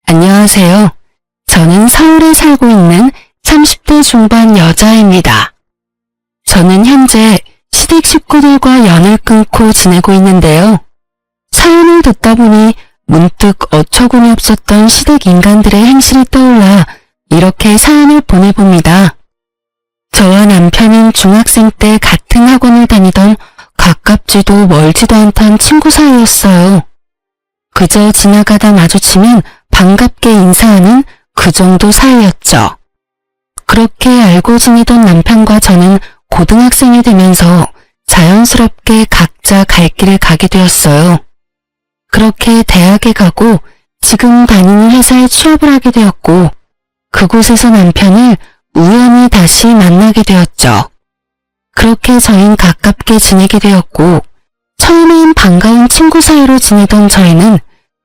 안녕하세요. 저는 서울에 살고 있는 30대 중반 여자입니다. 저는 현재 시댁 식구들과 연을 끊고 지내고 있는데요. 사연을 듣다 보니 문득 어처구니 없었던 시댁 인간들의 행실이 떠올라 이렇게 사연을 보내봅니다. 저와 남편은 중학생 때 같은 학원을 다니던 가깝지도 멀지도 않던 친구 사이였어요. 그저 지나가다 마주치면 반갑게 인사하는 그 정도 사이였죠. 그렇게 알고 지내던 남편과 저는 고등학생이 되면서 자연스럽게 각자 갈 길을 가게 되었어요. 그렇게 대학에 가고 지금 다니는 회사에 취업을 하게 되었고 그곳에서 남편을 우연히 다시 만나게 되었죠. 그렇게 저희는 가깝게 지내게 되었고 처음엔 반가운 친구 사이로 지내던 저희는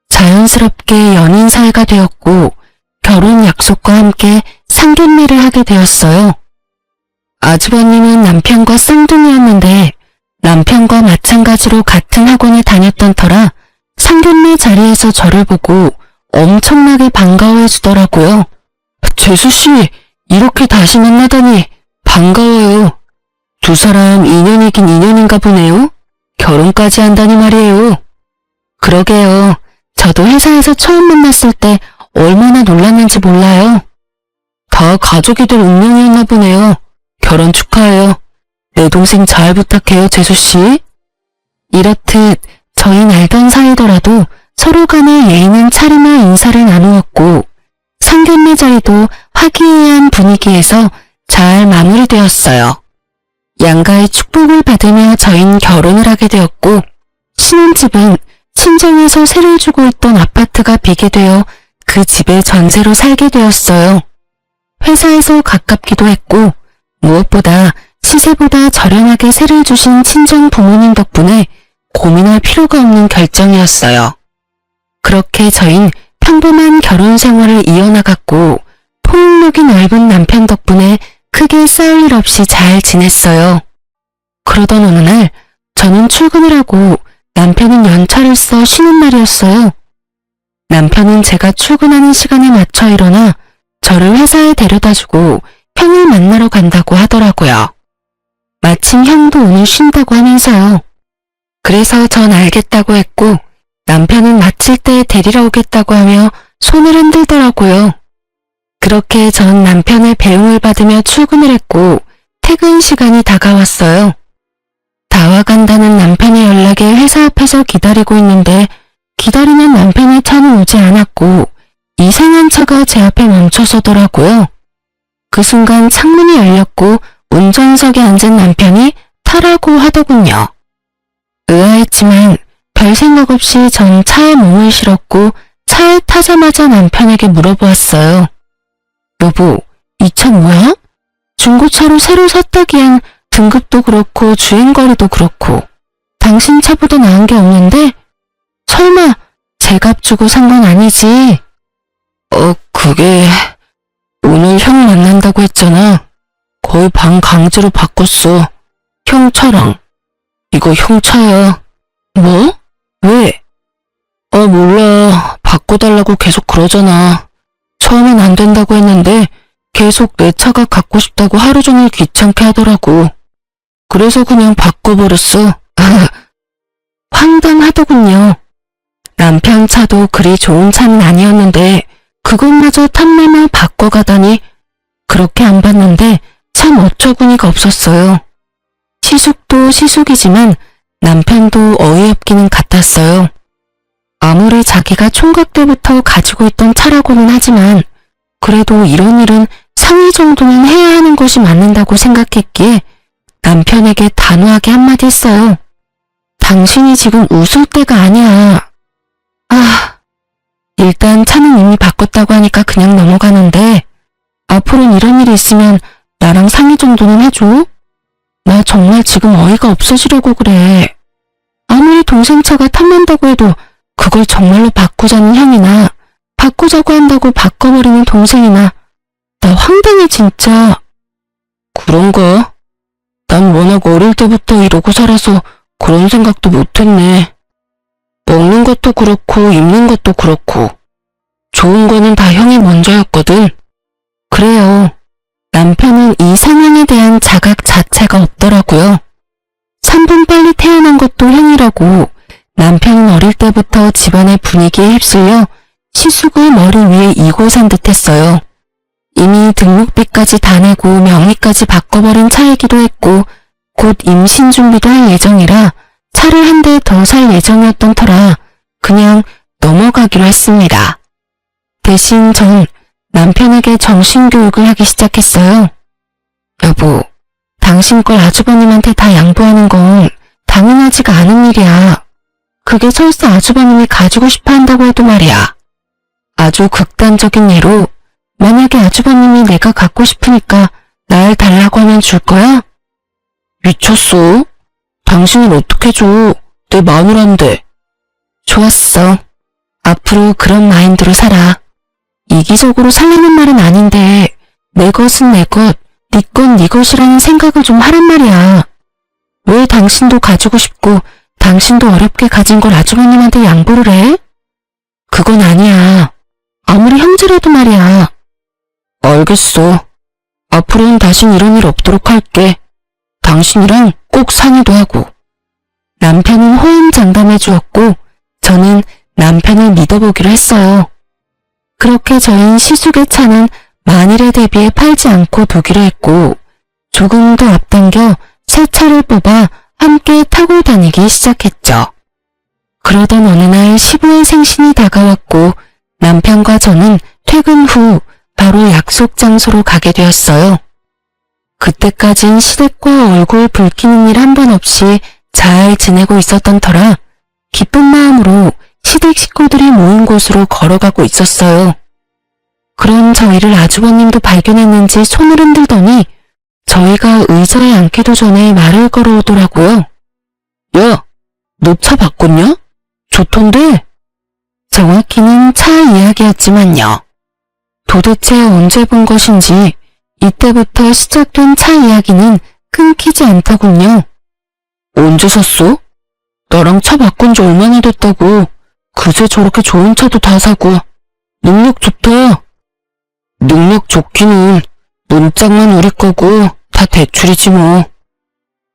자연스럽게 연인 사이가 되었고 결혼 약속과 함께 상견례를 하게 되었어요. 아주버님은 남편과 쌍둥이였는데 남편과 마찬가지로 같은 학원에 다녔던 터라 상견례 자리에서 저를 보고 엄청나게 반가워해 주더라고요. 재수씨, 이렇게 다시 만나다니 반가워요. 두 사람 인연이긴 인연인가 보네요. 결혼까지 한다니 말이에요. 그러게요. 저도 회사에서 처음 만났을 때 얼마나 놀랐는지 몰라요. 다 가족이 될 운명이었나 보네요. 결혼 축하해요. 내 동생 잘 부탁해요, 재수씨. 이렇듯 저희는 알던 사이더라도 서로 간에 예의 있는 차림과 인사를 나누었고 상견례 자리도 화기애애한 분위기에서 잘 마무리되었어요. 양가의 축복을 받으며 저희는 결혼을 하게 되었고 신혼집은 친정에서 세를 주고 있던 아파트가 비게 되어 그 집에 전세로 살게 되었어요. 회사에서 가깝기도 했고 무엇보다 시세보다 저렴하게 세를 주신 친정 부모님 덕분에 고민할 필요가 없는 결정이었어요. 그렇게 저희는 평범한 결혼 생활을 이어나갔고 포용력이 넓은 남편 덕분에 크게 싸울 일 없이 잘 지냈어요. 그러던 어느 날 저는 출근을 하고 남편은 연차를 써 쉬는 날이었어요. 남편은 제가 출근하는 시간에 맞춰 일어나 저를 회사에 데려다주고 형을 만나러 간다고 하더라고요. 마침 형도 오늘 쉰다고 하면서요. 그래서 전 알겠다고 했고 남편은 마칠 때 데리러 오겠다고 하며 손을 흔들더라고요. 그렇게 전 남편의 배웅을 받으며 출근을 했고 퇴근 시간이 다가왔어요. 다 와간다는 남편의 연락에 회사 앞에서 기다리고 있는데 기다리는 남편의 차는 오지 않았고 이상한 차가 제 앞에 멈춰서더라고요. 그 순간 창문이 열렸고 운전석에 앉은 남편이 타라고 하더군요. 의아했지만 별 생각 없이 전 차에 몸을 실었고 차에 타자마자 남편에게 물어보았어요. 여보, 이 차 뭐야? 중고차로 새로 샀다기엔 등급도 그렇고 주행거리도 그렇고 당신 차보다 나은 게 없는데? 설마 제 값 주고 산 건 아니지? 그게 오늘 형 만난다고 했잖아. 거의 반 강제로 바꿨어. 형 차랑. 이거 형 차야. 뭐? 왜? 몰라. 바꿔달라고 계속 그러잖아. 처음엔 안 된다고 했는데 계속 내 차가 갖고 싶다고 하루 종일 귀찮게 하더라고. 그래서 그냥 바꿔버렸어. 황당하더군요. 남편 차도 그리 좋은 차는 아니었는데 그것마저 탐내며 바꿔가다니 그렇게 안 봤는데 참 어처구니가 없었어요. 시숙도 시숙이지만 남편도 어이없기는 같았어요. 아무리 자기가 총각 때부터 가지고 있던 차라고는 하지만 그래도 이런 일은 상의 정도는 해야 하는 것이 맞는다고 생각했기에 남편에게 단호하게 한마디 했어요. 당신이 지금 웃을 때가 아니야. 일단 차는 이미 바꿨다고 하니까 그냥 넘어가는데 앞으로는 이런 일이 있으면 나랑 상의 정도는 해줘? 나 정말 지금 어이가 없어지려고 그래. 아무리 동생 차가 탐난다고 해도 그걸 정말로 바꾸자는 형이나 바꾸자고 한다고 바꿔버리는 동생이나 나 황당해 진짜. 그런가? 난 워낙 어릴 때부터 이러고 살아서 그런 생각도 못했네. 먹는 것도 그렇고 입는 것도 그렇고 좋은 거는 다 형이 먼저였거든. 그래요. 남편은 이 성향에 대한 자각 자체가 없더라고요. 3분 빨리 태어난 것도 형이라고 남편은 어릴 때부터 집안의 분위기에 휩쓸려 시숙을 머리 위에 이고 산 듯했어요. 이미 등록비까지 다 내고 명의까지 바꿔버린 차이기도 했고 곧 임신 준비도 할 예정이라 차를 한 대 더 살 예정이었던 터라 그냥 넘어가기로 했습니다. 대신 전 남편에게 정신교육을 하기 시작했어요. 여보, 당신 걸 아주버님한테 다 양보하는 건 당연하지가 않은 일이야. 그게 설사 아주버님이 가지고 싶어 한다고 해도 말이야. 아주 극단적인 예로 만약에 아주버님이 내가 갖고 싶으니까 날 달라고 하면 줄 거야? 미쳤어? 당신은 어떻게 줘? 내 마누라인데. 좋았어. 앞으로 그런 마인드로 살아. 이기적으로 살라는 말은 아닌데 내 것은 내 것, 네 건 네 것이라는 생각을 좀 하란 말이야. 왜 당신도 가지고 싶고 당신도 어렵게 가진 걸 아주버님한테 양보를 해? 그건 아니야. 아무리 형제라도 말이야. 알겠어. 앞으로는 다신 이런 일 없도록 할게. 당신이랑 꼭 상의도 하고. 남편은 호언장담해 주었고 저는 남편을 믿어보기로 했어요. 그렇게 저희는 시숙의 차는 만일에 대비해 팔지 않고 두기로 했고 조금 더 앞당겨 새 차를 뽑아 함께 타고 다니기 시작했죠. 그러던 어느 날 시부의 생신이 다가왔고 남편과 저는 퇴근 후 바로 약속 장소로 가게 되었어요. 그때까진 시댁과 얼굴 붉히는 일 한 번 없이 잘 지내고 있었던 터라 기쁜 마음으로 시댁 식구들이 모인 곳으로 걸어가고 있었어요. 그런 저희를 아주버님도 발견했는지 손을 흔들더니 저희가 의자에 앉기도 전에 말을 걸어오더라고요. 야, 너 차 바꿨냐? 좋던데? 정확히는 차 이야기였지만요. 도대체 언제 본 것인지 이때부터 시작된 차 이야기는 끊기지 않더군요. 언제 샀어? 나랑 차 바꾼 지 얼마나 됐다고. 그새 저렇게 좋은 차도 다 사고. 능력 좋다. 능력 좋기는 문짝만 우리 거고 다 대출이지 뭐.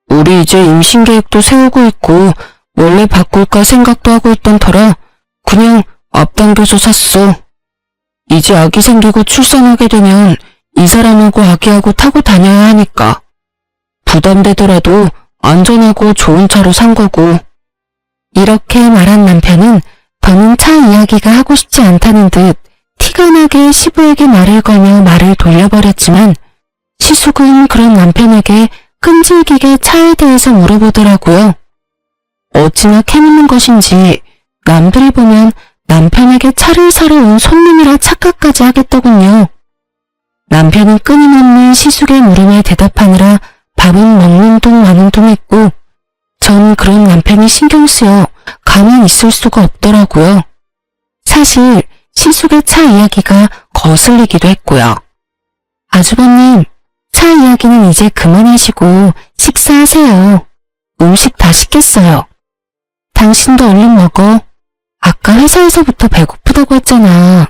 우리 이제 임신 계획도 세우고 있고 원래 바꿀까 생각도 하고 있던 터라 그냥 앞당겨서 샀어. 이제 아기 생기고 출산하게 되면 이 사람하고 아기하고 타고 다녀야 하니까. 부담되더라도 안전하고 좋은 차로 산 거고. 이렇게 말한 남편은 더는 차 이야기가 하고 싶지 않다는 듯 티가 나게 시부에게 말을 걸며 말을 돌려버렸지만 시숙은 그런 남편에게 끈질기게 차에 대해서 물어보더라고요. 어찌나 캐묻는 것인지 남들이 보면 남편에게 차를 사러 온 손님이라 착각까지 하겠더군요. 남편은 끊임없는 시숙의 물음에 대답하느라 밥은 먹는 둥 마는 둥 했고 전 그런 남편이 신경 쓰여 가만히 있을 수가 없더라고요. 사실 시숙의 차 이야기가 거슬리기도 했고요. 아주버님, 차 이야기는 이제 그만하시고 식사하세요. 음식 다 식겠어요. 당신도 얼른 먹어. 아까 회사에서부터 배고프다고 했잖아.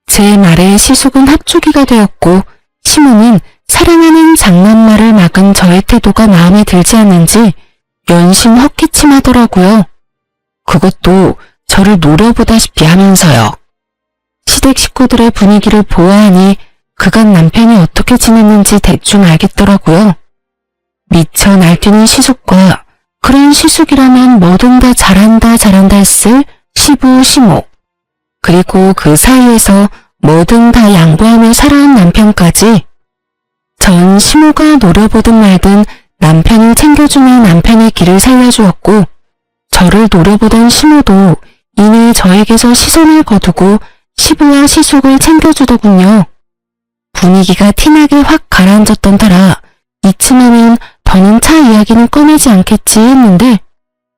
제 말에 시숙은 합주기가 되었고 시모는 사랑하는 장난말을 막은 저의 태도가 마음에 들지 않는지 연신 헛기침하더라고요. 그것도 저를 노려보다시피 하면서요. 시댁 식구들의 분위기를 보아하니 그간 남편이 어떻게 지냈는지 대충 알겠더라고요. 미쳐 날뛰는 시숙과 그런 시숙이라면 뭐든 다 잘한다 했을 시부 시모, 그리고 그 사이에서 뭐든 다 양보하며 살아온 남편까지. 전 시모가 노려보든 말든 남편을 챙겨주며 남편의 길을 살려주었고 저를 노려보던 시모도 이내 저에게서 시선을 거두고 시부와 시숙을 챙겨주더군요. 분위기가 티나게 확 가라앉았던 터라 이쯤하면 더는 차 이야기는 꺼내지 않겠지 했는데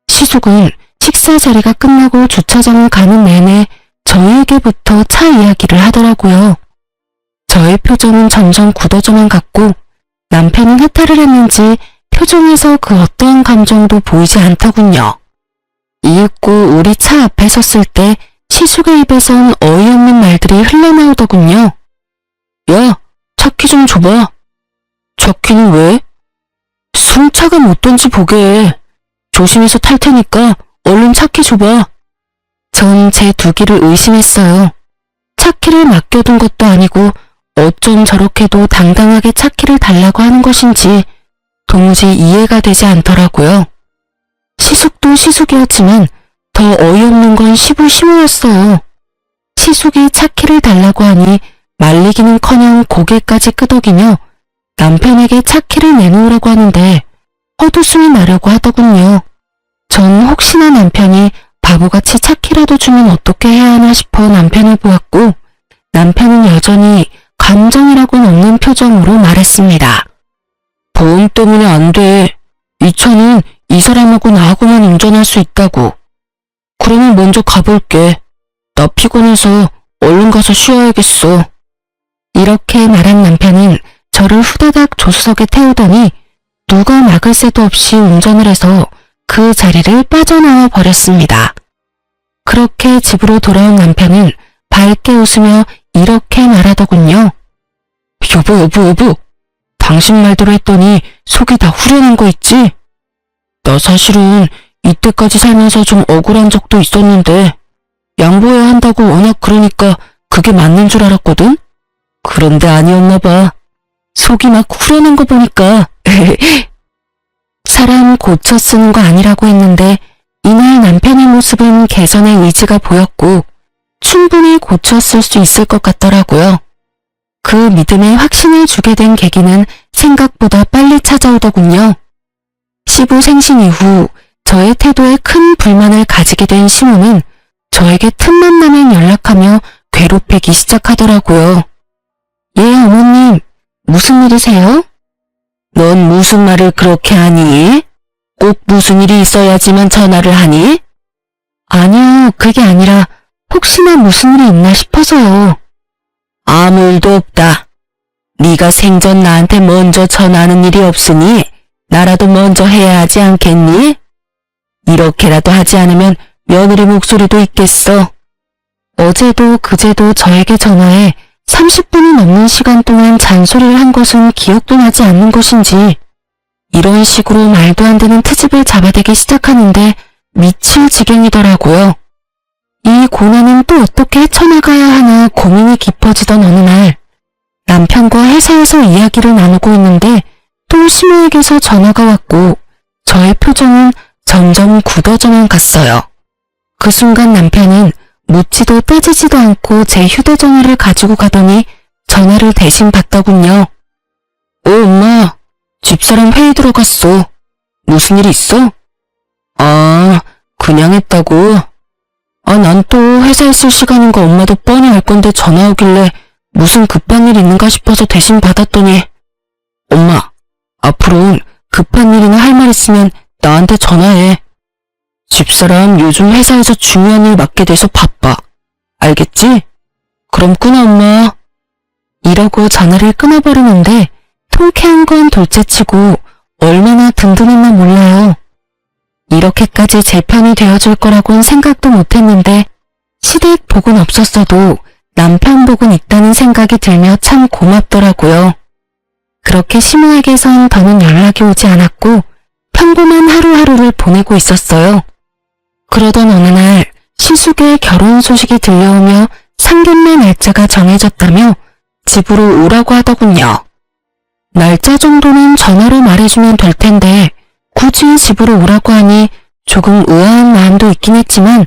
시숙은 식사 자리가 끝나고 주차장을 가는 내내 저에게부터 차 이야기를 하더라고요. 저의 표정은 점점 굳어져만 갔고 남편은 해탈을 했는지 표정에서 그 어떠한 감정도 보이지 않더군요. 이윽고 우리 차 앞에 섰을 때 시숙의 입에선 어이없는 말들이 흘러나오더군요. 야, 차키 좀 줘봐. 차키는 왜? 승차가 못 던지 보게. 조심해서 탈 테니까 얼른 차키 줘봐. 전 제 두기를 의심했어요. 차키를 맡겨둔 것도 아니고 어쩜 저렇게도 당당하게 차키를 달라고 하는 것인지 도무지 이해가 되지 않더라고요. 시숙도 시숙이었지만 더 어이없는 건 시부시모였어요. 시숙이 차키를 달라고 하니 말리기는커녕 고개까지 끄덕이며 남편에게 차키를 내놓으라고 하는데 헛웃음이 나려고 하더군요. 전 혹시나 남편이 바보같이 차키라도 주면 어떻게 해야 하나 싶어 남편을 보았고 남편은 여전히 감정이라고는 없는 표정으로 말했습니다. 보험 때문에 안 돼. 이 차는 이 사람하고 나하고만 운전할 수 있다고. 그러면 먼저 가볼게. 나 피곤해서 얼른 가서 쉬어야겠어. 이렇게 말한 남편은 저를 후다닥 조수석에 태우더니 누가 막을 새도 없이 운전을 해서 그 자리를 빠져나와 버렸습니다. 그렇게 집으로 돌아온 남편은 밝게 웃으며 이렇게 말하더군요. 여보. 당신 말대로 했더니 속이 다 후련한 거 있지? 나 사실은 이때까지 살면서 좀 억울한 적도 있었는데 양보해야 한다고 워낙 그러니까 그게 맞는 줄 알았거든? 그런데 아니었나 봐. 속이 막 후련한 거 보니까 사람 고쳐 쓰는 거 아니라고 했는데 이날 남편의 모습은 개선의 의지가 보였고 충분히 고쳐 쓸 수 있을 것 같더라고요. 그 믿음에 확신을 주게 된 계기는 생각보다 빨리 찾아오더군요. 시부 생신 이후 저의 태도에 큰 불만을 가지게 된 시모는 저에게 틈만 나면 연락하며 괴롭히기 시작하더라고요. 예, 어머님. 무슨 일이세요? 넌 무슨 말을 그렇게 하니? 꼭 무슨 일이 있어야지만 전화를 하니? 아니요, 그게 아니라 혹시나 무슨 일이 있나 싶어서요. 아무 일도 없다. 네가 생전 나한테 먼저 전화하는 일이 없으니 나라도 먼저 해야 하지 않겠니? 이렇게라도 하지 않으면 며느리 목소리도 있겠어. 어제도 그제도 저에게 전화해 30분이 넘는 시간 동안 잔소리를 한 것은 기억도 나지 않는 것인지 이런 식으로 말도 안 되는 트집을 잡아대기 시작하는데 미칠 지경이더라고요. 이 고난은 또 어떻게 헤쳐나가야 하나 고민이 깊어지던 어느 날 남편과 회사에서 이야기를 나누고 있는데 또 시모에게서 전화가 왔고 저의 표정은 점점 굳어져만 갔어요. 그 순간 남편은 묻지도 따지지도 않고 제 휴대전화를 가지고 가더니 전화를 대신 받더군요. 엄마, 집사람 회의 들어갔어. 무슨 일 있어? 아, 그냥 했다고? 난 또 회사에 있을 시간인 거 엄마도 뻔히 알 건데 전화 오길래 무슨 급한 일 있는가 싶어서 대신 받았더니 엄마, 앞으로는 급한 일이나 할 말 있으면 나한테 전화해. 집사람 요즘 회사에서 중요한 일 맡게 돼서 바빠. 알겠지? 그럼 끊어 엄마. 이러고 전화를 끊어버리는데 통쾌한 건 둘째치고 얼마나 든든했나 몰라요. 이렇게까지 제 편이 되어줄 거라고는 생각도 못했는데 시댁 복은 없었어도 남편 복은 있다는 생각이 들며 참 고맙더라고요. 그렇게 시모에게선 더는 연락이 오지 않았고 평범한 하루하루를 보내고 있었어요. 그러던 어느 날 시숙의 결혼 소식이 들려오며 상견례 날짜가 정해졌다며 집으로 오라고 하더군요. 날짜 정도는 전화로 말해주면 될 텐데 굳이 집으로 오라고 하니 조금 의아한 마음도 있긴 했지만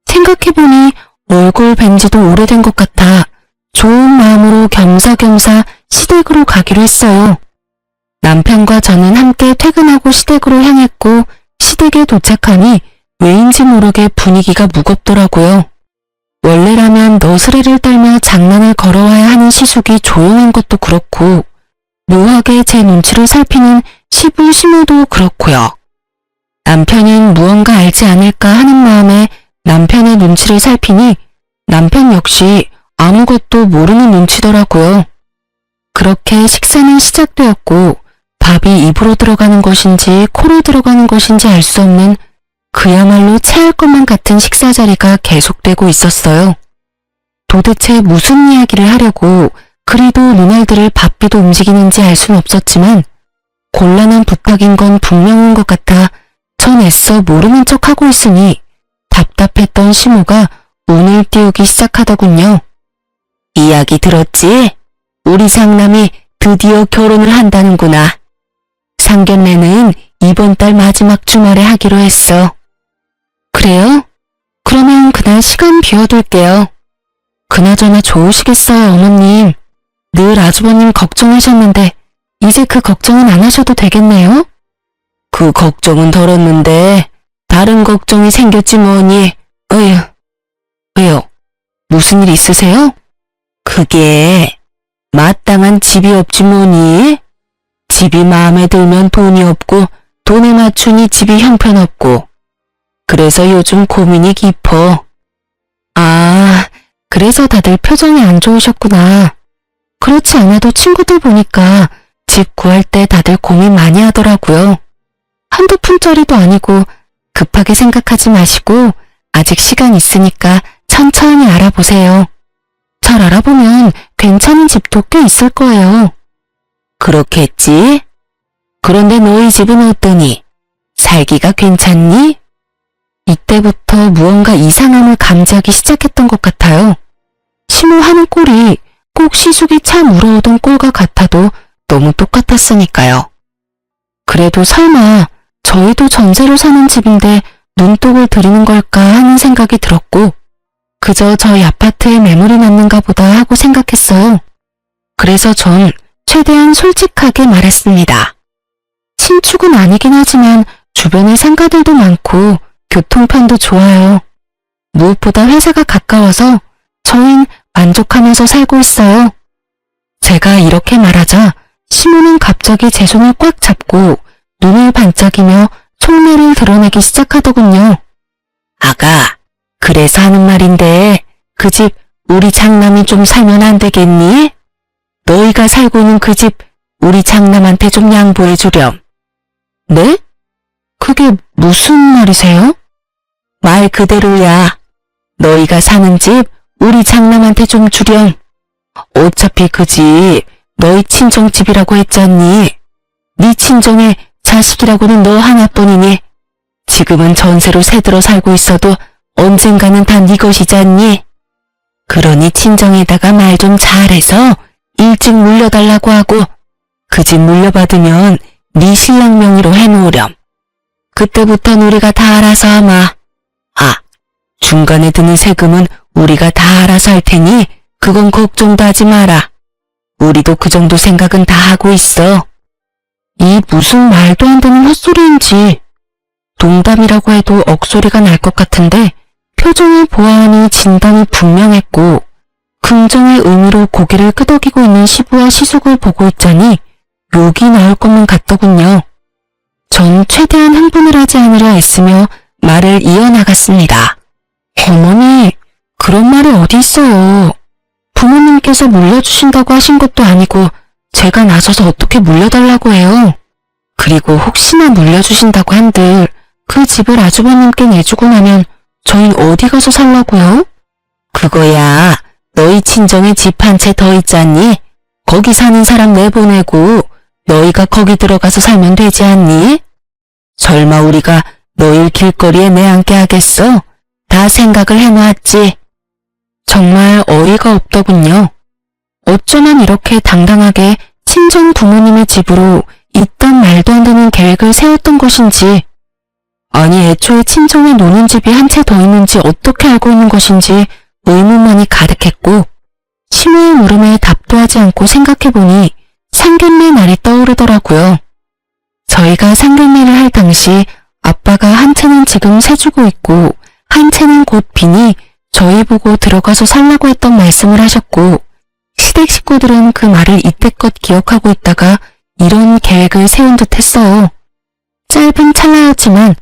생각해보니 얼굴 뵌 지도 오래된 것 같아 좋은 마음으로 겸사겸사 시댁으로 가기로 했어요. 남편과 저는 함께 퇴근하고 시댁으로 향했고 시댁에 도착하니 왜인지 모르게 분위기가 무겁더라고요. 원래라면 너스레를 떨며 장난을 걸어와야 하는 시숙이 조용한 것도 그렇고 묘하게 제 눈치를 살피는 시부 시모도 그렇고요. 남편은 무언가 알지 않을까 하는 마음에 남편의 눈치를 살피니 남편 역시 아무것도 모르는 눈치더라고요. 그렇게 식사는 시작되었고 밥이 입으로 들어가는 것인지 코로 들어가는 것인지 알 수 없는 그야말로 체할 것만 같은 식사 자리가 계속되고 있었어요. 도대체 무슨 이야기를 하려고 그리도 눈알들을 바삐도 움직이는지 알 순 없었지만 곤란한 부탁인 건 분명한 것 같아 전 애써 모르는 척하고 있으니 답답했던 시모가 운을 띄우기 시작하더군요. 이야기 들었지? 우리 상남이 드디어 결혼을 한다는구나. 상견례는 이번 달 마지막 주말에 하기로 했어. 그래요? 그러면 그날 시간 비워둘게요. 그나저나 좋으시겠어요, 어머님. 늘 아주버님 걱정하셨는데 이제 그 걱정은 안 하셔도 되겠네요? 그 걱정은 덜었는데 다른 걱정이 생겼지 뭐니. 어휴. 왜요? 무슨 일 있으세요? 그게 마땅한 집이 없지 뭐니. 집이 마음에 들면 돈이 없고 돈에 맞추니 집이 형편없고 그래서 요즘 고민이 깊어. 아, 그래서 다들 표정이 안 좋으셨구나. 그렇지 않아도 친구들 보니까 집 구할 때 다들 고민 많이 하더라고요. 한두 푼짜리도 아니고 급하게 생각하지 마시고 아직 시간 있으니까 천천히 알아보세요. 잘 알아보면 괜찮은 집도 꽤 있을 거예요. 그렇겠지? 그런데 너희 집은 어떠니? 살기가 괜찮니? 이때부터 무언가 이상함을 감지하기 시작했던 것 같아요. 심호하는 꼴이 꼭 시숙이 참 울어오던 꼴과 같아도 너무 똑같았으니까요. 그래도 설마 저희도 전세로 사는 집인데 눈독을 들이는 걸까 하는 생각이 들었고 그저 저희 아파트에 매물이 났는가 보다 하고 생각했어요. 그래서 전 최대한 솔직하게 말했습니다. 신축은 아니긴 하지만 주변에 상가들도 많고 교통편도 좋아요. 무엇보다 회사가 가까워서 저흰 만족하면서 살고 있어요. 제가 이렇게 말하자 시모는 갑자기 제 손을 꽉 잡고 눈을 반짝이며 속내를 드러내기 시작하더군요. 아가, 그래서 하는 말인데 그 집 우리 장남이 좀 살면 안 되겠니? 너희가 살고 있는 그 집 우리 장남한테 좀 양보해 주렴. 네? 그게 무슨 말이세요? 말 그대로야. 너희가 사는 집 우리 장남한테 좀 주렴. 어차피 그 집 너희 친정집이라고 했잖니. 네 친정의 자식이라고는 너 하나뿐이니 지금은 전세로 새들어 살고 있어도 언젠가는 다 네 것이잖니. 그러니 친정에다가 말 좀 잘해서 일찍 물려달라고 하고 그 집 물려받으면 네 신랑 명의로 해놓으렴. 그때부턴 우리가 다 알아서 하마. 아, 중간에 드는 세금은 우리가 다 알아서 할 테니 그건 걱정도 하지 마라. 우리도 그 정도 생각은 다 하고 있어. 이 무슨 말도 안 되는 헛소리인지 농담이라고 해도 억소리가 날 것 같은데 표정을 보아하니 진담이 분명했고 긍정의 의미로 고개를 끄덕이고 있는 시부와 시숙을 보고 있자니 욕이 나올 것만 같더군요. 전 최대한 흥분을 하지 않으려 애쓰며 말을 이어나갔습니다. 어머니, 그런 말이 어디 있어요. 부모님께서 물려주신다고 하신 것도 아니고 제가 나서서 어떻게 물려달라고 해요. 그리고 혹시나 물려주신다고 한들 그 집을 아주버님께 내주고 나면 저흰 어디 가서 살라고요? 그거야 너희 친정에 집 한 채 더 있잖니? 거기 사는 사람 내보내고 너희가 거기 들어가서 살면 되지 않니? 설마 우리가 너희 길거리에 내앉게 하겠어? 다 생각을 해놨지. 정말 어이가 없더군요. 어쩌면 이렇게 당당하게 친정 부모님의 집으로 이딴 말도 안 되는 계획을 세웠던 것인지 아니 애초에 친정에 노는 집이 한 채 더 있는지 어떻게 알고 있는 것인지 의문만이 가득했고 시모의 물음에 답도 하지 않고 생각해보니 상견례 날이 떠오르더라고요. 저희가 상견례를 할 당시 아빠가 한 채는 지금 세주고 있고 한 채는 곧 비니 저희 보고 들어가서 살라고 했던 말씀을 하셨고 시댁 식구들은 그 말을 이때껏 기억하고 있다가 이런 계획을 세운 듯 했어요. 짧은 찰나였지만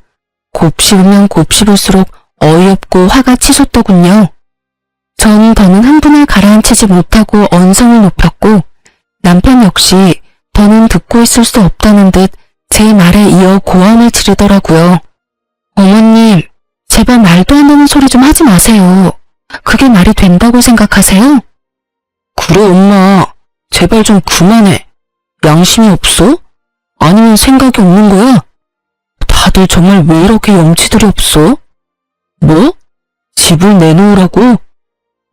곱씹으면 곱씹을수록 어이없고 화가 치솟더군요. 전 더는 흥분을 가라앉히지 못하고 언성을 높였고 남편 역시 더는 듣고 있을 수 없다는 듯 제 말에 이어 고함을 지르더라고요. 어머님, 제발 말도 안 되는 소리 좀 하지 마세요. 그게 말이 된다고 생각하세요? 그래, 엄마. 제발 좀 그만해. 양심이 없어? 아니면 생각이 없는 거야? 다들 정말 왜 이렇게 염치들이 없어? 뭐? 집을 내놓으라고?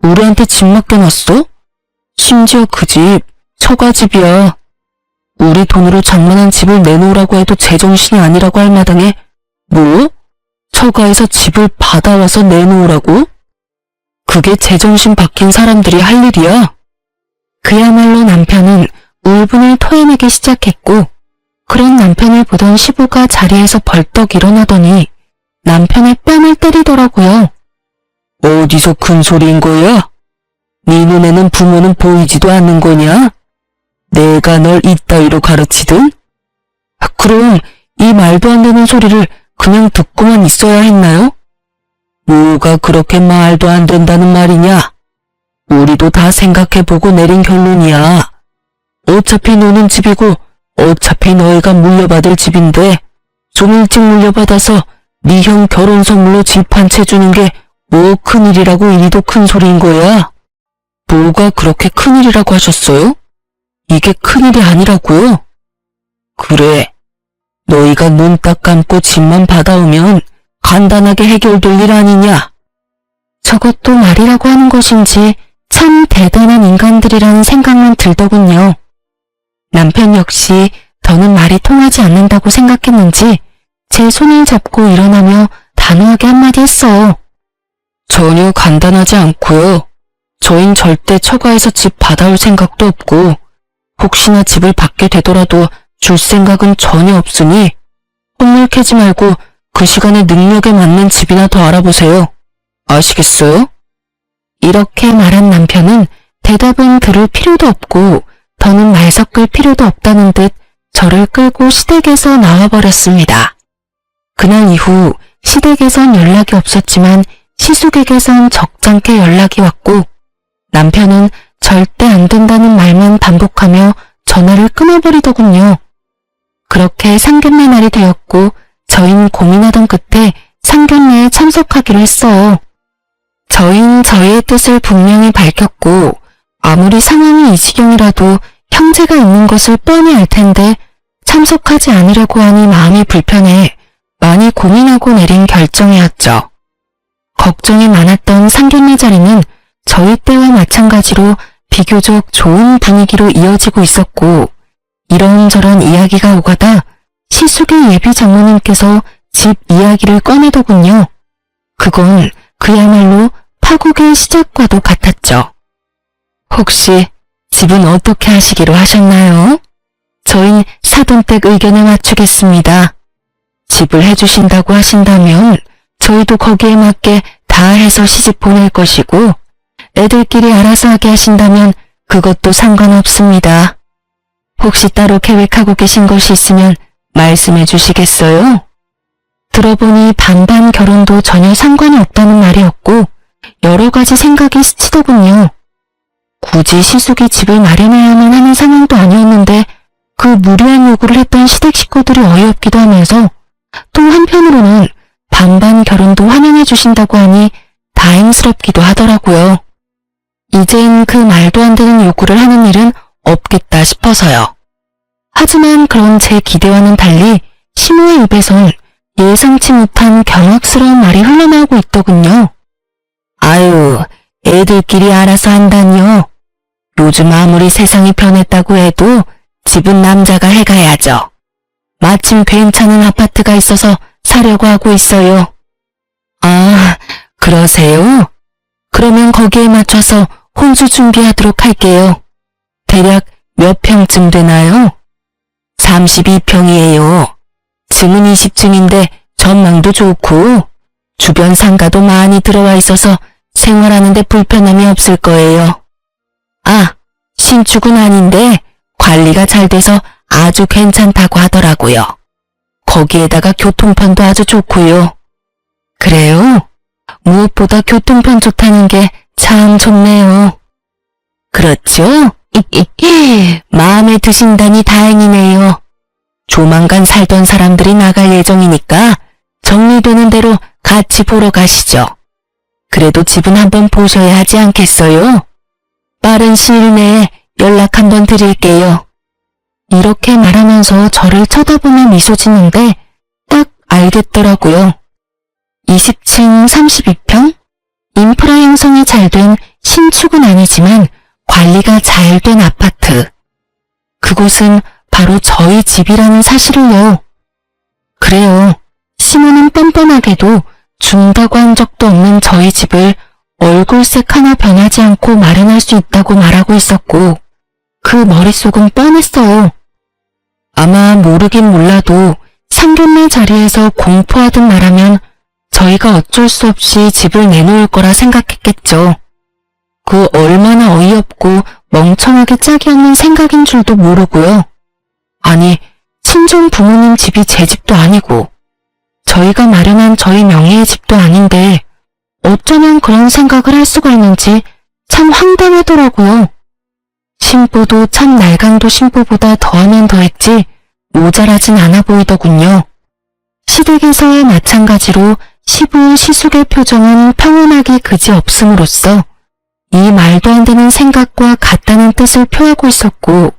우리한테 집 맡겨놨어? 심지어 그 집, 처가집이야. 우리 돈으로 장만한 집을 내놓으라고 해도 제정신이 아니라고 할 마당에 뭐? 처가에서 집을 받아와서 내놓으라고? 그게 제정신 바뀐 사람들이 할 일이야? 그야말로 남편은 울분을 토해내기 시작했고, 그런 남편을 보던 시부가 자리에서 벌떡 일어나더니 남편의 뺨을 때리더라고요. 어디서 큰 소리인 거야? 네 눈에는 부모는 보이지도 않는 거냐? 내가 널 이따위로 가르치든? 그럼 이 말도 안 되는 소리를 그냥 듣고만 있어야 했나요? 뭐가 그렇게 말도 안 된다는 말이냐? 우리도 다 생각해보고 내린 결론이야. 어차피 노는 집이고 어차피 너희가 물려받을 집인데 좀 일찍 물려받아서 네 형 결혼 선물로 집 한 채 주는 게 뭐 큰일이라고 이리도 큰 소리인 거야? 뭐가 그렇게 큰일이라고 하셨어요? 이게 큰일이 아니라고요? 그래. 너희가 눈 딱 감고 집만 받아오면 간단하게 해결될 일 아니냐? 저것도 말이라고 하는 것인지 참 대단한 인간들이라는 생각만 들더군요. 남편 역시 더는 말이 통하지 않는다고 생각했는지 제 손을 잡고 일어나며 단호하게 한마디 했어요. 전혀 간단하지 않고요. 저흰 절대 처가에서 집 받아올 생각도 없고 혹시나 집을 받게 되더라도 줄 생각은 전혀 없으니 헛물 캐지 말고 그 시간에 능력에 맞는 집이나 더 알아보세요. 아시겠어요? 이렇게 말한 남편은 대답은 들을 필요도 없고 더는 말 섞을 필요도 없다는 듯 저를 끌고 시댁에서 나와버렸습니다. 그날 이후 시댁에선 연락이 없었지만 시숙에게선 적잖게 연락이 왔고 남편은 절대 안 된다는 말만 반복하며 전화를 끊어버리더군요. 그렇게 상견례 날이 되었고 저희는 고민하던 끝에 상견례에 참석하기로 했어요. 저희는 저희의 뜻을 분명히 밝혔고 아무리 상황이 이 지경이라도 형제가 있는 것을 뻔히 알 텐데 참석하지 않으려고 하니 마음이 불편해 많이 고민하고 내린 결정이었죠. 걱정이 많았던 상견례 자리는 저희 때와 마찬가지로 비교적 좋은 분위기로 이어지고 있었고 이런저런 이야기가 오가다 시숙의 예비 장모님께서 집 이야기를 꺼내더군요. 그건 그야말로 파국의 시작과도 같았죠. 혹시 집은 어떻게 하시기로 하셨나요? 저희 사돈댁 의견에 맞추겠습니다. 집을 해주신다고 하신다면 저희도 거기에 맞게 다 해서 시집 보낼 것이고 애들끼리 알아서 하게 하신다면 그것도 상관없습니다. 혹시 따로 계획하고 계신 것이 있으면 말씀해 주시겠어요? 들어보니 반반 결혼도 전혀 상관이 없다는 말이었고 여러 가지 생각이 스치더군요. 굳이 시숙이 집을 마련해야만 하는 상황도 아니었는데 그 무리한 요구를 했던 시댁 식구들이 어이없기도 하면서 또 한편으로는 반반 결혼도 환영해 주신다고 하니 다행스럽기도 하더라고요. 이젠 그 말도 안 되는 요구를 하는 일은 없겠다 싶어서요. 하지만 그런 제 기대와는 달리 시모의 입에선 예상치 못한 경악스러운 말이 흘러나오고 있더군요. 아유, 애들끼리 알아서 한다니요. 요즘 아무리 세상이 변했다고 해도 집은 남자가 해가야죠. 마침 괜찮은 아파트가 있어서 사려고 하고 있어요. 아, 그러세요? 그러면 거기에 맞춰서 혼수 준비하도록 할게요. 대략 몇 평쯤 되나요? 32평이에요. 층은 20층인데 전망도 좋고 주변 상가도 많이 들어와 있어서 생활하는데 불편함이 없을 거예요. 아, 신축은 아닌데 관리가 잘 돼서 아주 괜찮다고 하더라고요. 거기에다가 교통편도 아주 좋고요. 그래요? 무엇보다 교통편 좋다는 게 참 좋네요. 그렇죠? 마음에 드신다니 다행이네요. 조만간 살던 사람들이 나갈 예정이니까 정리되는 대로 같이 보러 가시죠. 그래도 집은 한번 보셔야 하지 않겠어요? 빠른 시일 내에 연락 한번 드릴게요. 이렇게 말하면서 저를 쳐다보며 미소 짓는데 딱 알겠더라고요. 20층 32평? 인프라 형성이 잘 된 신축은 아니지만 관리가 잘 된 아파트. 그곳은 바로 저희 집이라는 사실을요. 그래요. 시모는 뻔뻔하게도 준다고 한 적도 없는 저희 집을 얼굴색 하나 변하지 않고 마련할 수 있다고 말하고 있었고 그 머릿속은 뻔했어요. 아마 모르긴 몰라도 상견례 자리에서 공포하듯 말하면 저희가 어쩔 수 없이 집을 내놓을 거라 생각했겠죠. 그 얼마나 어이없고 멍청하게 짝이 없는 생각인 줄도 모르고요. 아니, 친정 부모님 집이 제 집도 아니고 저희가 마련한 저희 명의의 집도 아닌데 어쩌면 그런 생각을 할 수가 있는지 참 황당하더라고요. 심보도 참 날강도 심보보다 더하면 더했지 모자라진 않아 보이더군요. 시댁에서와 마찬가지로 시부 시숙의 표정은 평온하기 그지없음으로써 이 말도 안 되는 생각과 같다는 뜻을 표하고 있었고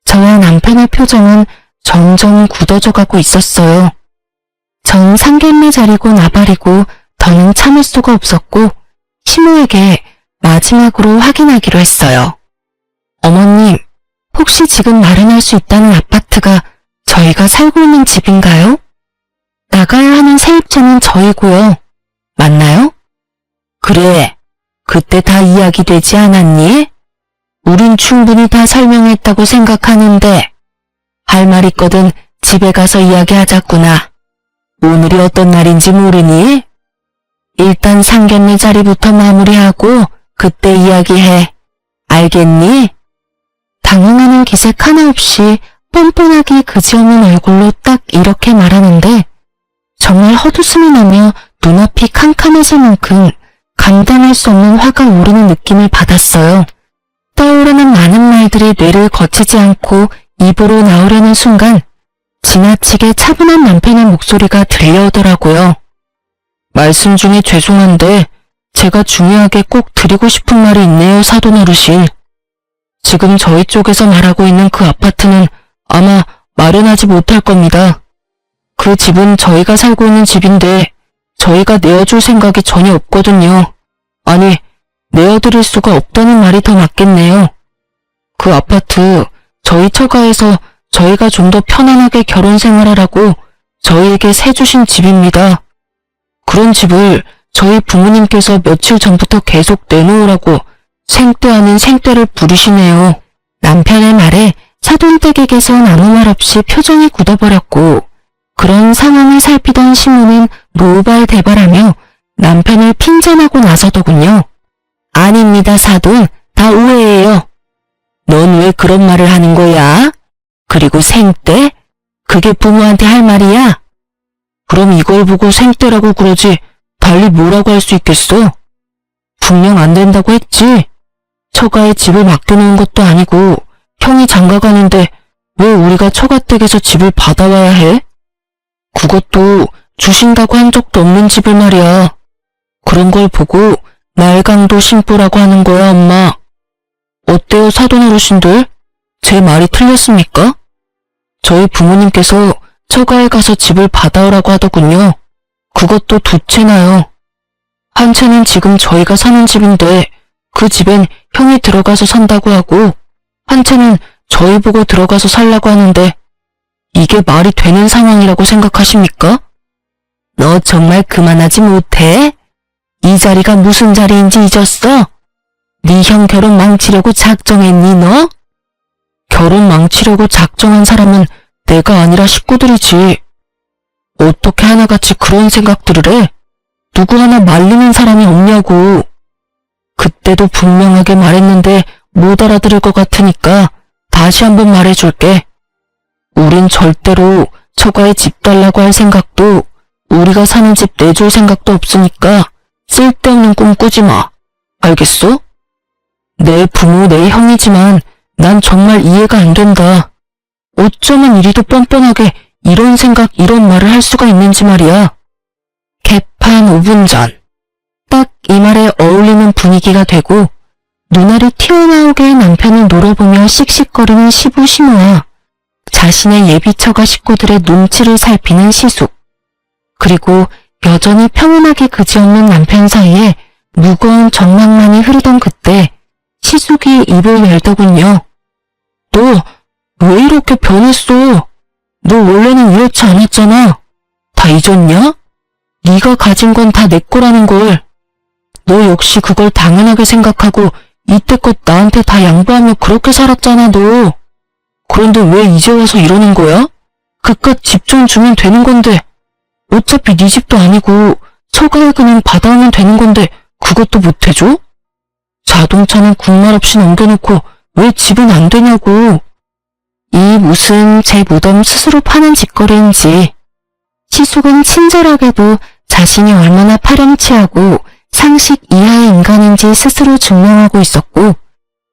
저와 남편의 표정은 점점 굳어져 가고 있었어요. 전 상견례 자리고 나발이고 더는 참을 수가 없었고 시모에게 마지막으로 확인하기로 했어요. 어머님, 혹시 지금 마련할 수 있다는 아파트가 저희가 살고 있는 집인가요? 나가야 하는 세입자는 저희고요. 맞나요? 그래, 그때 다 이야기되지 않았니? 우린 충분히 다 설명했다고 생각하는데 할 말 있거든 집에 가서 이야기하자꾸나. 오늘이 어떤 날인지 모르니? 일단 상견례 자리부터 마무리하고 그때 이야기해. 알겠니? 당황하는 기색 하나 없이 뻔뻔하게 그지없는 얼굴로 딱 이렇게 말하는데 정말 헛웃음이 나며 눈앞이 캄캄해질 만큼 감당할 수 없는 화가 오르는 느낌을 받았어요. 떠오르는 많은 말들이 뇌를 거치지 않고 입으로 나오려는 순간 지나치게 차분한 남편의 목소리가 들려오더라고요. 말씀 중에 죄송한데 제가 중요하게 꼭 드리고 싶은 말이 있네요, 사돈 어르신. 지금 저희 쪽에서 말하고 있는 그 아파트는 아마 마련하지 못할 겁니다. 그 집은 저희가 살고 있는 집인데 저희가 내어줄 생각이 전혀 없거든요. 아니, 내어드릴 수가 없다는 말이 더 맞겠네요. 그 아파트 저희 처가에서 저희가 좀 더 편안하게 결혼 생활하라고 저희에게 세주신 집입니다. 그런 집을 저희 부모님께서 며칠 전부터 계속 내놓으라고 생떼 아닌 생떼를 부리시네요. 남편의 말에 사돈댁에게선 아무 말 없이 표정이 굳어버렸고 그런 상황을 살피던 시모는 노발대발하며 남편을 핀잔하고 나서더군요. 아닙니다, 사돈. 다 오해예요. 넌 왜 그런 말을 하는 거야? 그리고 생떼? 그게 부모한테 할 말이야? 그럼 이걸 보고 생떼라고 그러지 달리 뭐라고 할 수 있겠어? 분명 안 된다고 했지. 처가에 집을 맡겨놓은 것도 아니고 형이 장가가는데 왜 우리가 처가댁에서 집을 받아와야 해? 그것도 주신다고 한 적도 없는 집을 말이야. 그런 걸 보고 날강도 심보라고 하는 거야, 엄마. 어때요, 사돈 어르신들? 제 말이 틀렸습니까? 저희 부모님께서 처가에 가서 집을 받아오라고 하더군요. 그것도 두 채나요. 한 채는 지금 저희가 사는 집인데 그 집엔 형이 들어가서 산다고 하고 한 채는 저희 보고 들어가서 살라고 하는데 이게 말이 되는 상황이라고 생각하십니까? 너 정말 그만하지 못해? 이 자리가 무슨 자리인지 잊었어? 네 형 결혼 망치려고 작정했니 너? 결혼 망치려고 작정한 사람은 내가 아니라 식구들이지. 어떻게 하나같이 그런 생각들을 해? 누구 하나 말리는 사람이 없냐고. 그때도 분명하게 말했는데 못 알아들을 것 같으니까 다시 한번 말해줄게. 우린 절대로 처가에 집 달라고 할 생각도 우리가 사는 집 내줄 생각도 없으니까 쓸데없는 꿈 꾸지 마. 알겠어? 내 부모, 내 형이지만 난 정말 이해가 안 된다. 어쩌면 이리도 뻔뻔하게 이런 생각, 이런 말을 할 수가 있는지 말이야. 개판 5분 전. 딱 이 말에 어울리는 분위기가 되고 눈알이 튀어나오게 남편을 노려보며 씩씩거리는 시부시모와 자신의 예비처가 식구들의 눈치를 살피는 시숙. 그리고 여전히 평온하게 그지없는 남편 사이에 무거운 정막만이 흐르던 그때 시숙이 입을 열더군요. 너 왜 이렇게 변했어? 너 원래는 이렇지 않았잖아. 다 잊었냐? 네가 가진 건 다 내 거라는 걸. 너 역시 그걸 당연하게 생각하고 이때껏 나한테 다 양보하며 그렇게 살았잖아, 너. 그런데 왜 이제 와서 이러는 거야? 그깟 집 좀 주면 되는 건데. 어차피 네 집도 아니고 서가에 그냥 받아오면 되는 건데 그것도 못 해줘? 자동차는 국말 없이 넘겨놓고 왜 집은 안 되냐고. 이 무슨 제 무덤 스스로 파는 짓거리인지. 시숙은 친절하게도 자신이 얼마나 파렴치하고 상식 이하의 인간인지 스스로 증명하고 있었고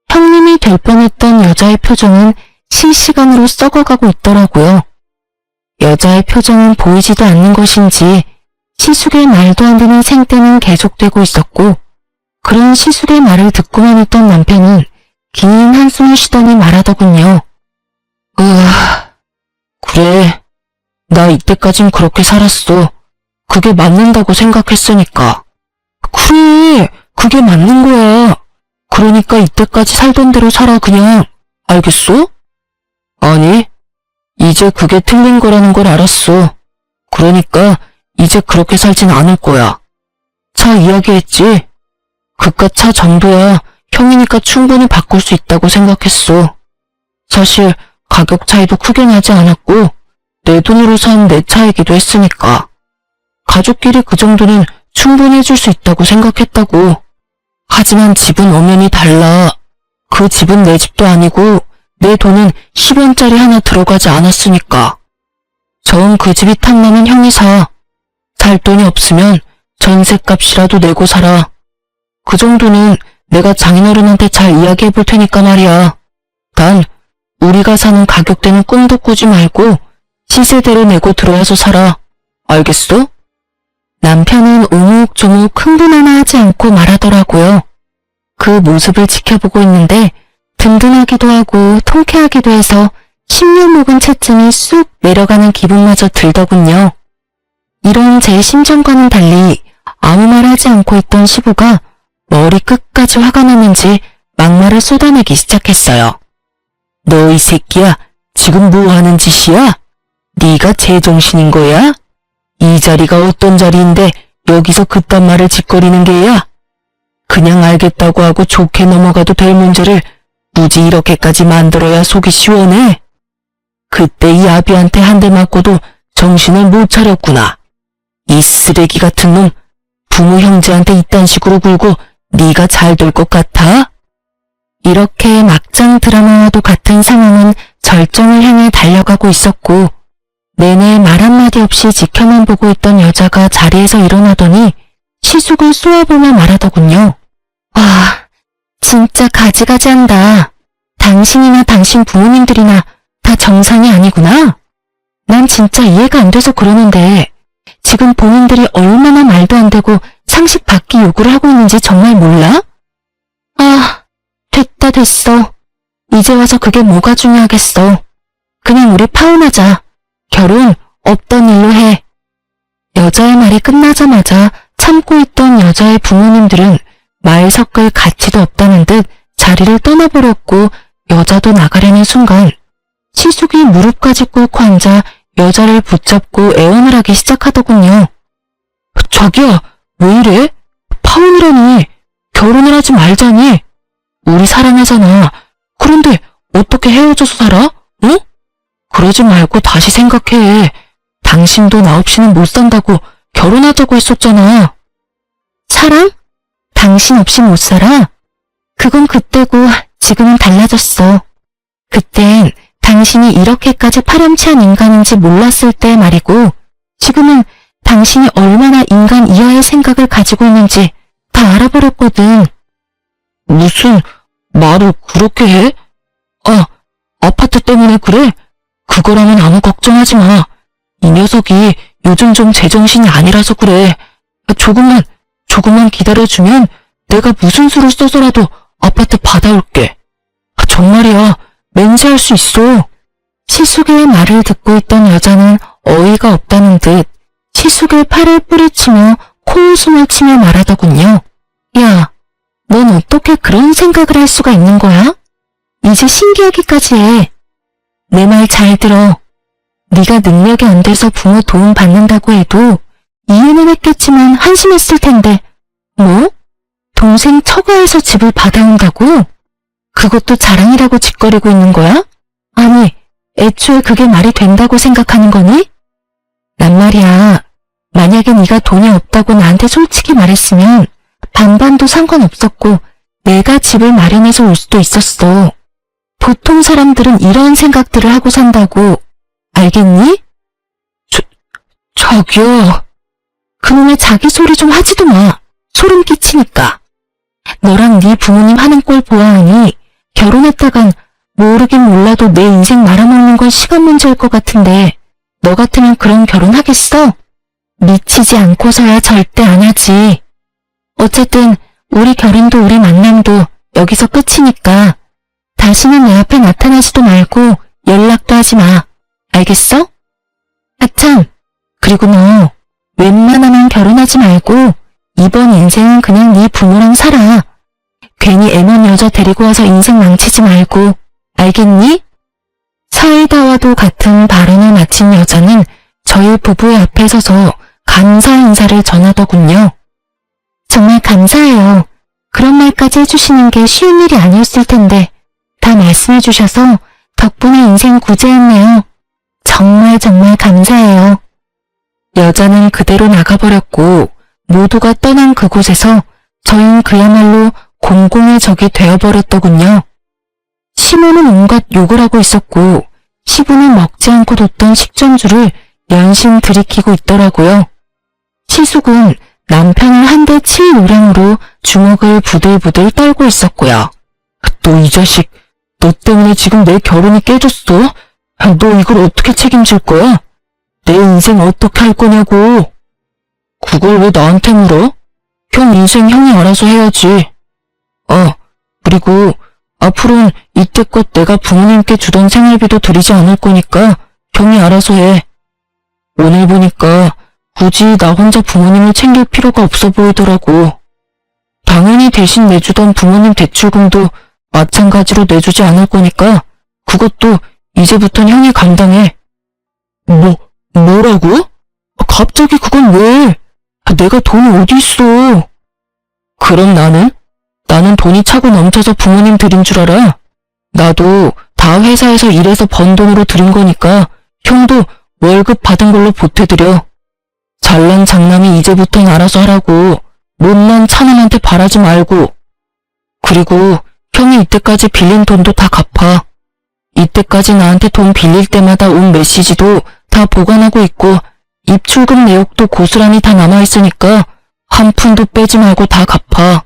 형님이 될 뻔했던 여자의 표정은 실시간으로 썩어가고 있더라고요. 여자의 표정은 보이지도 않는 것인지 시숙의 말도 안 되는 생떼는 계속되고 있었고 그런 시숙의 말을 듣고만 있던 남편은 긴 한숨을 쉬더니 말하더군요. 그래. 나 이때까진 그렇게 살았어. 그게 맞는다고 생각했으니까. 그래, 그게 맞는 거야. 그러니까 이때까지 살던 대로 살아 그냥. 알겠어? 아니, 이제 그게 틀린 거라는 걸 알았어. 그러니까 이제 그렇게 살진 않을 거야. 차 이야기했지? 그깟 차 정도야 형이니까 충분히 바꿀 수 있다고 생각했어. 사실 가격 차이도 크게 나지 않았고 내 돈으로 산 내 차이기도 했으니까. 가족끼리 그 정도는 충분히 해줄 수 있다고 생각했다고. 하지만 집은 엄연히 달라. 그 집은 내 집도 아니고 내 돈은 10원짜리 하나 들어가지 않았으니까. 정 그 집이 탐나면 형이 사. 살 돈이 없으면 전셋값이라도 내고 살아. 그 정도는 내가 장인어른한테 잘 이야기해 볼 테니까 말이야. 단 우리가 사는 가격대는 꿈도 꾸지 말고 시세대로 내고 들어와서 살아. 알겠어? 남편은 오목조목 흥분 하나 하지 않고 말하더라고요. 그 모습을 지켜보고 있는데 든든하기도 하고 통쾌하기도 해서 10년 묵은 채증이 쑥 내려가는 기분마저 들더군요. 이런 제 심정과는 달리 아무 말 하지 않고 있던 시부가 머리 끝까지 화가 났는지 막말을 쏟아내기 시작했어요. 너 이 새끼야, 지금 뭐 하는 짓이야? 네가 제정신인 거야? 이 자리가 어떤 자리인데 여기서 그딴 말을 짓거리는 게야? 그냥 알겠다고 하고 좋게 넘어가도 될 문제를 굳이 이렇게까지 만들어야 속이 시원해? 그때 이 아비한테 한 대 맞고도 정신을 못 차렸구나. 이 쓰레기 같은 놈, 부모 형제한테 이딴 식으로 굴고 네가 잘 될 것 같아? 이렇게 막장 드라마와도 같은 상황은 절정을 향해 달려가고 있었고 내내 말 한마디 없이 지켜만 보고 있던 여자가 자리에서 일어나더니 시숙을 쏘아보며 말하더군요. 와, 진짜 가지가지한다. 당신이나 당신 부모님들이나 다 정상이 아니구나. 난 진짜 이해가 안 돼서 그러는데 지금 본인들이 얼마나 말도 안 되고 상식 밖의 요구를 하고 있는지 정말 몰라? 아, 됐다 됐어. 이제 와서 그게 뭐가 중요하겠어. 그냥 우리 파혼하자. 결혼 없던 일로 해. 여자의 말이 끝나자마자 참고 있던 여자의 부모님들은 말 섞을 가치도 없다는 듯 자리를 떠나버렸고 여자도 나가려는 순간 시숙이 무릎까지 꿇고 앉아 여자를 붙잡고 애원을 하기 시작하더군요. 자기야, 왜 이래? 파혼이라니. 결혼을 하지 말자니. 우리 사랑하잖아. 그런데 어떻게 헤어져서 살아? 응? 그러지 말고 다시 생각해. 당신도 나 없이는 못 산다고 결혼하자고 했었잖아. 사랑? 당신 없이 못 살아? 그건 그때고 지금은 달라졌어. 그땐 당신이 이렇게까지 파렴치한 인간인지 몰랐을 때 말이고 지금은 당신이 얼마나 인간 이하의 생각을 가지고 있는지 다 알아버렸거든. 무슨 말을 그렇게 해? 아, 아파트 때문에 그래? 그거라면 아무 걱정하지 마. 이 녀석이 요즘 좀 제정신이 아니라서 그래. 조금만 기다려주면 내가 무슨 수를 써서라도 아파트 받아올게. 정말이야, 맹세할 수 있어. 시숙의 말을 듣고 있던 여자는 어이가 없다는 듯 시숙의 팔을 뿌리치며 코웃음을 치며 말하더군요. 야, 넌 어떻게 그런 생각을 할 수가 있는 거야? 이제 신기하기까지 해. 내 말 잘 들어. 네가 능력이 안 돼서 부모 도움 받는다고 해도 이해는 했겠지만 한심했을 텐데 뭐? 동생 처가에서 집을 받아온다고? 그것도 자랑이라고 짓거리고 있는 거야? 아니, 애초에 그게 말이 된다고 생각하는 거니? 난 말이야, 만약에 네가 돈이 없다고 나한테 솔직히 말했으면 반반도 상관없었고 내가 집을 마련해서 올 수도 있었어. 보통 사람들은 이런 생각들을 하고 산다고. 알겠니? 저기요. 그놈의 자기 소리 좀 하지도 마. 소름 끼치니까. 너랑 네 부모님 하는 꼴 보아하니 결혼했다간 모르긴 몰라도 내 인생 말아먹는 건 시간 문제일 것 같은데 너 같으면 그런 결혼 하겠어? 미치지 않고서야 절대 안 하지. 어쨌든 우리 결혼도 우리 만남도 여기서 끝이니까 다시는 내 앞에 나타나지도 말고 연락도 하지 마. 알겠어? 아참, 그리고 너 웬만하면 결혼하지 말고 이번 인생은 그냥 네 부모랑 살아. 괜히 애먼 여자 데리고 와서 인생 망치지 말고. 알겠니? 사이다와도 같은 발언을 마친 여자는 저희 부부의 앞에 서서 감사 인사를 전하더군요. 정말 감사해요. 그런 말까지 해주시는 게 쉬운 일이 아니었을 텐데 다 말씀해 주셔서 덕분에 인생 구제했네요. 정말 감사해요. 여자는 그대로 나가버렸고 모두가 떠난 그곳에서 저희는 그야말로 공공의 적이 되어버렸더군요. 시모는 온갖 욕을 하고 있었고 시부는 먹지 않고 뒀던 식전주를 연신 들이키고 있더라고요. 시숙은 남편을 한 대 칠 요량으로 주먹을 부들부들 떨고 있었고요. 너 이 자식, 너 때문에 지금 내 결혼이 깨졌어? 너 이걸 어떻게 책임질 거야? 내 인생 어떻게 할 거냐고. 그걸 왜 나한테 물어? 형 인생 형이 알아서 해야지. 그리고 앞으로는 이때껏 내가 부모님께 주던 생활비도 드리지 않을 거니까 형이 알아서 해. 오늘 보니까 굳이 나 혼자 부모님을 챙길 필요가 없어 보이더라고. 당연히 대신 내주던 부모님 대출금도 마찬가지로 내주지 않을 거니까 그것도 이제부턴 형이 감당해. 뭐라고? 갑자기 그건 왜? 내가 돈이 어디 있어? 그럼 나는 돈이 차고 넘쳐서 부모님 드린 줄 알아. 나도 다 회사에서 일해서 번 돈으로 드린 거니까 형도 월급 받은 걸로 보태드려. 잘난 장남이 이제부턴 알아서 하라고. 못난 차남한테 바라지 말고. 그리고 형이 이때까지 빌린 돈도 다 갚아. 이때까지 나한테 돈 빌릴 때마다 온 메시지도 다 보관하고 있고 입출금 내역도 고스란히 다 남아있으니까 한 푼도 빼지 말고 다 갚아.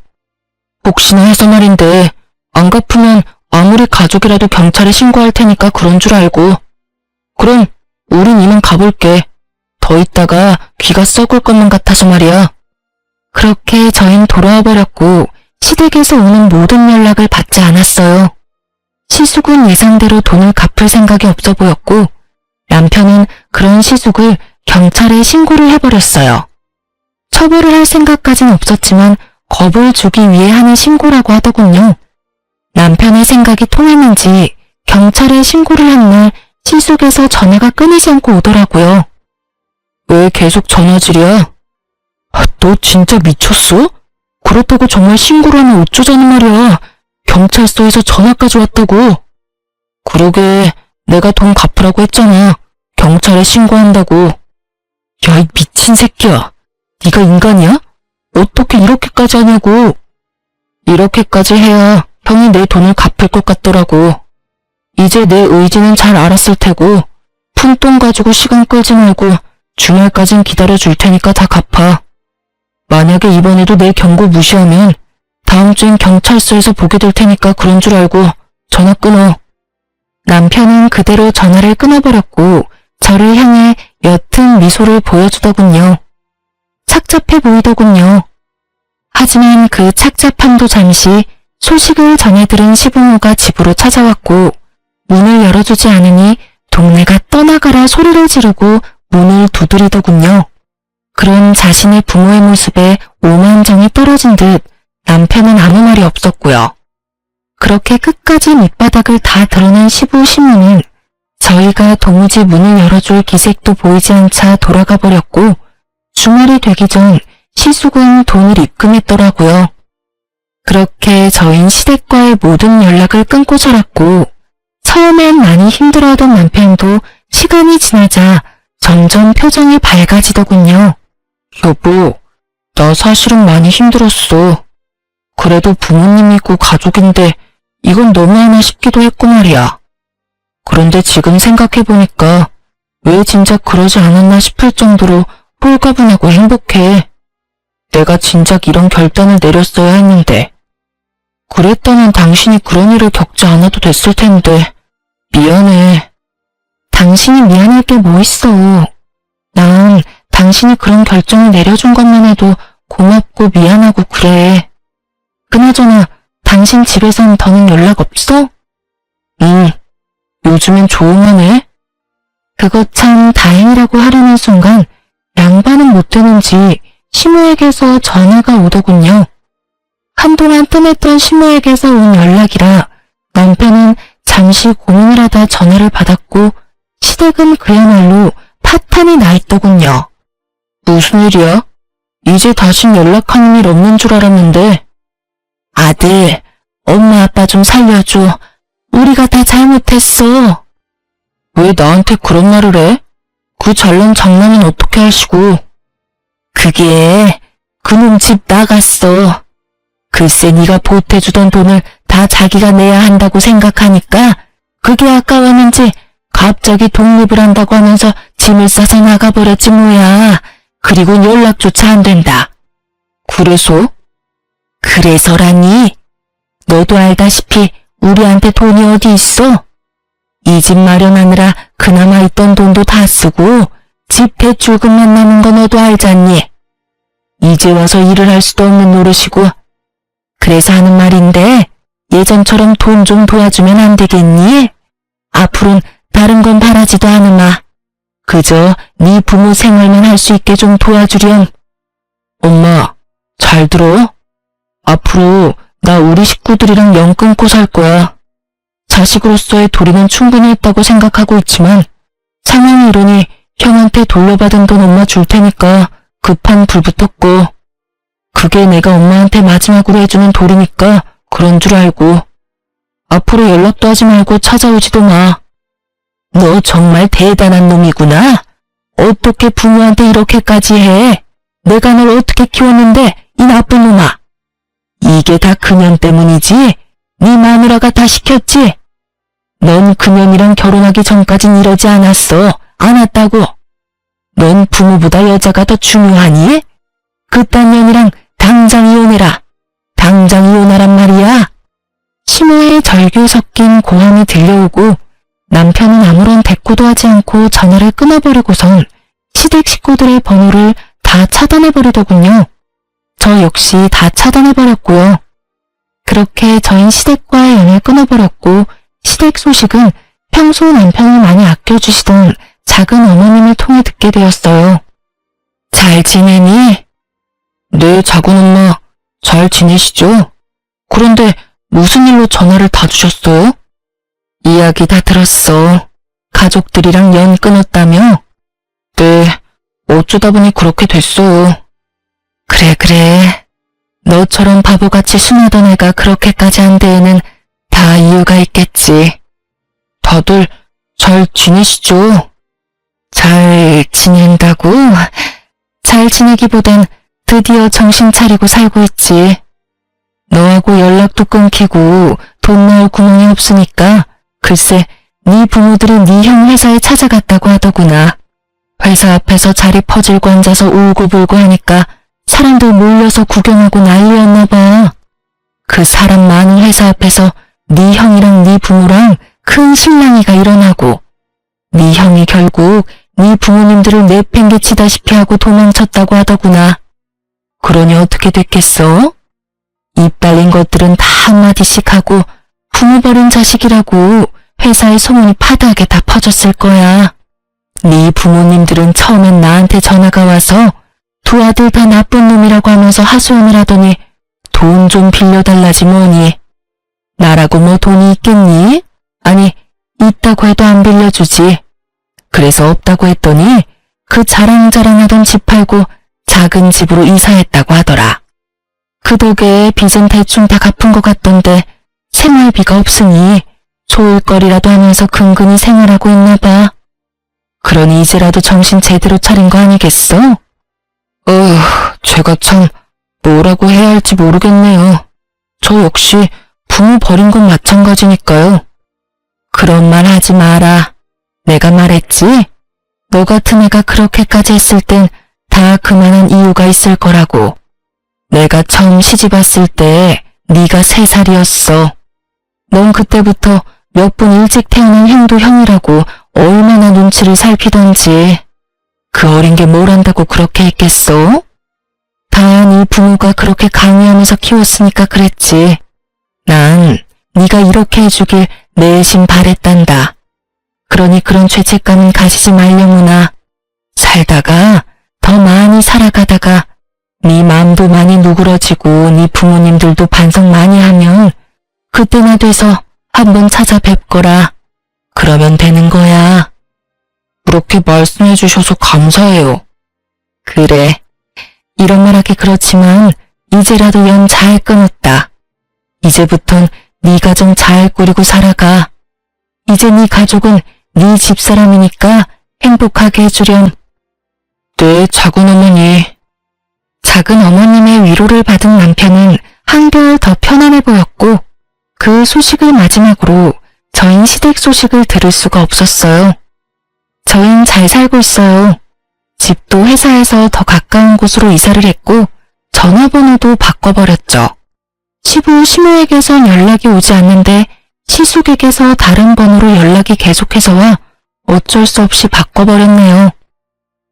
혹시나 해서 말인데 안 갚으면 아무리 가족이라도 경찰에 신고할 테니까 그런 줄 알고. 그럼 우린 이만 가볼게. 더 있다가 귀가 썩을 것만 같아서 말이야. 그렇게 저흰 돌아와 버렸고 시댁에서 오는 모든 연락을 받지 않았어요. 시숙은 예상대로 돈을 갚을 생각이 없어 보였고 남편은 그런 시숙을 경찰에 신고를 해버렸어요. 처벌을 할 생각까진 없었지만 겁을 주기 위해 하는 신고라고 하더군요. 남편의 생각이 통했는지 경찰에 신고를 한 날 시숙에서 전화가 끊이지 않고 오더라고요. 왜 계속 전화질이야? 너 진짜 미쳤어? 그렇다고 정말 신고를 하면 어쩌자는 말이야. 경찰서에서 전화까지 왔다고. 그러게 내가 돈 갚으라고 했잖아. 경찰에 신고한다고. 야, 이 미친 새끼야. 네가 인간이야? 어떻게 이렇게까지 하냐고. 이렇게까지 해야 형이 내 돈을 갚을 것 같더라고. 이제 내 의지는 잘 알았을 테고 푼돈 가지고 시간 끌지 말고 주말까진 기다려줄 테니까 다 갚아. 만약에 이번에도 내 경고 무시하면 다음 주엔 경찰서에서 보게 될 테니까 그런 줄 알고 전화 끊어. 남편은 그대로 전화를 끊어버렸고 저를 향해 옅은 미소를 보여주더군요. 착잡해 보이더군요. 하지만 그 착잡함도 잠시 소식을 전해 들은 시부모가 집으로 찾아왔고 문을 열어주지 않으니 동네가 떠나가라 소리를 지르고 문을 두드리더군요. 그런 자신의 부모의 모습에 오만정이 떨어진 듯 남편은 아무 말이 없었고요. 그렇게 끝까지 밑바닥을 다 드러낸 시부 시모는 저희가 도무지 문을 열어줄 기색도 보이지 않자 돌아가 버렸고 주말이 되기 전 시숙은 돈을 입금했더라고요. 그렇게 저흰 시댁과의 모든 연락을 끊고 살았고 처음엔 많이 힘들어하던 남편도 시간이 지나자 점점 표정이 밝아지더군요. 여보, 나 사실은 많이 힘들었어. 그래도 부모님이고 가족인데 이건 너무하나 싶기도 했고 말이야. 그런데 지금 생각해보니까 왜 진작 그러지 않았나 싶을 정도로 홀가분하고 행복해. 내가 진작 이런 결단을 내렸어야 했는데. 그랬다면 당신이 그런 일을 겪지 않아도 됐을 텐데. 미안해. 당신이 미안할 게 뭐 있어. 난 당신이 그런 결정을 내려준 것만 해도 고맙고 미안하고 그래. 그나저나 당신 집에선 더는 연락 없어? 응. 요즘엔 조용하네. 그것 참 다행이라고 하려는 순간 양반은 못 되는지 시모에게서 전화가 오더군요. 한동안 뜸했던 시모에게서 온 연락이라 남편은 잠시 고민을 하다 전화를 받았고 시댁은 그야말로 파탄이 나 있더군요. 무슨 일이야? 이제 다신 연락하는 일 없는 줄 알았는데. 아들, 엄마 아빠 좀 살려줘. 우리가 다 잘못했어. 왜 나한테 그런 말을 해? 그 잘난 장남은 어떻게 하시고? 그게 그놈 집 나갔어. 글쎄 네가 보태주던 돈을 다 자기가 내야 한다고 생각하니까 그게 아까웠는지 갑자기 독립을 한다고 하면서 짐을 싸서 나가버렸지 뭐야. 그리고 연락조차 안 된다. 그래서? 그래서라니? 너도 알다시피 우리한테 돈이 어디 있어? 이 집 마련하느라 그나마 있던 돈도 다 쓰고 집 대출금만 남은 거 너도 알잖니? 이제 와서 일을 할 수도 없는 노릇이고. 그래서 하는 말인데 예전처럼 돈 좀 도와주면 안 되겠니? 앞으로는 다른 건 바라지도 않으마. 그저 네 부모 생활만 할 수 있게 좀 도와주렴. 엄마, 잘 들어? 앞으로 나 우리 식구들이랑 연 끊고 살 거야. 자식으로서의 도리는 충분히 했다고 생각하고 있지만 상황이 이러니 형한테 돌려받은 돈 엄마 줄 테니까 급한 불 붙었고 그게 내가 엄마한테 마지막으로 해주는 도리니까 그런 줄 알고 앞으로 연락도 하지 말고 찾아오지도 마. 너 정말 대단한 놈이구나. 어떻게 부모한테 이렇게까지 해? 내가 널 어떻게 키웠는데 이 나쁜 놈아. 이게 다 그년 때문이지? 네 마누라가 다 시켰지? 넌 그년이랑 결혼하기 전까진 이러지 않았다고. 넌 부모보다 여자가 더 중요하니? 그딴 년이랑 당장 이혼해라. 당장 이혼하란 말이야. 시모의 절규 섞인 고함이 들려오고 남편은 아무런 대꾸도 하지 않고 전화를 끊어버리고선 시댁 식구들의 번호를 다 차단해버리더군요. 저 역시 다 차단해버렸고요. 그렇게 저희 시댁과의 연을 끊어버렸고 시댁 소식은 평소 남편을 많이 아껴주시던 작은 어머님을 통해 듣게 되었어요. 잘 지내니? 네, 작은 엄마. 잘 지내시죠? 그런데 무슨 일로 전화를 다 주셨어요? 이야기 다 들었어. 가족들이랑 연 끊었다며? 네, 어쩌다 보니 그렇게 됐어요. 그래. 너처럼 바보같이 순하던 애가 그렇게까지 한 데에는 다 이유가 있겠지. 다들 잘 지내시죠? 잘 지낸다고? 잘 지내기보단 드디어 정신 차리고 살고 있지. 너하고 연락도 끊기고 돈 나올 구멍이 없으니까 글쎄 네 부모들이 네 형 회사에 찾아갔다고 하더구나. 회사 앞에서 자리 퍼질고 앉아서 울고불고 하니까 사람들 몰려서 구경하고 난리였나 봐. 그 사람 많은 회사 앞에서 네 형이랑 네 부모랑 큰 실랑이가 일어나고 네 형이 결국 네 부모님들을 내팽개치다시피 하고 도망쳤다고 하더구나. 그러니 어떻게 됐겠어? 입 달린 것들은 다 한마디씩 하고 부모 버린 자식이라고 회사에 소문이 파다하게 다 퍼졌을 거야. 네 부모님들은 처음엔 나한테 전화가 와서 두 아들 다 나쁜 놈이라고 하면서 하소연을 하더니 돈 좀 빌려달라지 뭐니. 나라고 뭐 돈이 있겠니? 아니, 있다고 해도 안 빌려주지. 그래서 없다고 했더니 그 자랑자랑하던 집 팔고 작은 집으로 이사했다고 하더라. 그 덕에 빚은 대충 다 갚은 것 같던데 생활비가 없으니 소일거리라도 하면서 근근히 생활하고 있나 봐. 그러니 이제라도 정신 제대로 차린 거 아니겠어? 제가 참 뭐라고 해야 할지 모르겠네요. 저 역시 부모 버린 건 마찬가지니까요. 그런 말 하지 마라. 내가 말했지? 너 같은 애가 그렇게까지 했을 땐 다 그만한 이유가 있을 거라고. 내가 처음 시집 왔을 때 네가 3살이었어. 넌 그때부터 몇 분 일찍 태어난 형도 형이라고 얼마나 눈치를 살피던지. 그 어린 게 뭘 안다고 그렇게 했겠어? 다 네 부모가 그렇게 강요하면서 키웠으니까 그랬지. 난 네가 이렇게 해주길 내심 바랬단다. 그러니 그런 죄책감은 가지지 말려무나. 살다가 더 많이 살아가다가 네 마음도 많이 누그러지고 네 부모님들도 반성 많이 하면 그때나 돼서 한번 찾아뵙거라. 그러면 되는 거야. 그렇게 말씀해 주셔서 감사해요. 그래. 이런 말하기 그렇지만 이제라도 연 잘 끊었다. 이제부턴 네 가정 잘 꾸리고 살아가. 이제 네 가족은 네 집사람이니까 행복하게 해주렴. 네, 작은 어머니. 작은 어머님의 위로를 받은 남편은 한결 더 편안해 보였고 그 소식을 마지막으로 저흰 시댁 소식을 들을 수가 없었어요. 저흰 잘 살고 있어요. 집도 회사에서 더 가까운 곳으로 이사를 했고 전화번호도 바꿔버렸죠. 시부 시모에게선 연락이 오지 않는데 시숙에게서 다른 번호로 연락이 계속해서 와 어쩔 수 없이 바꿔버렸네요.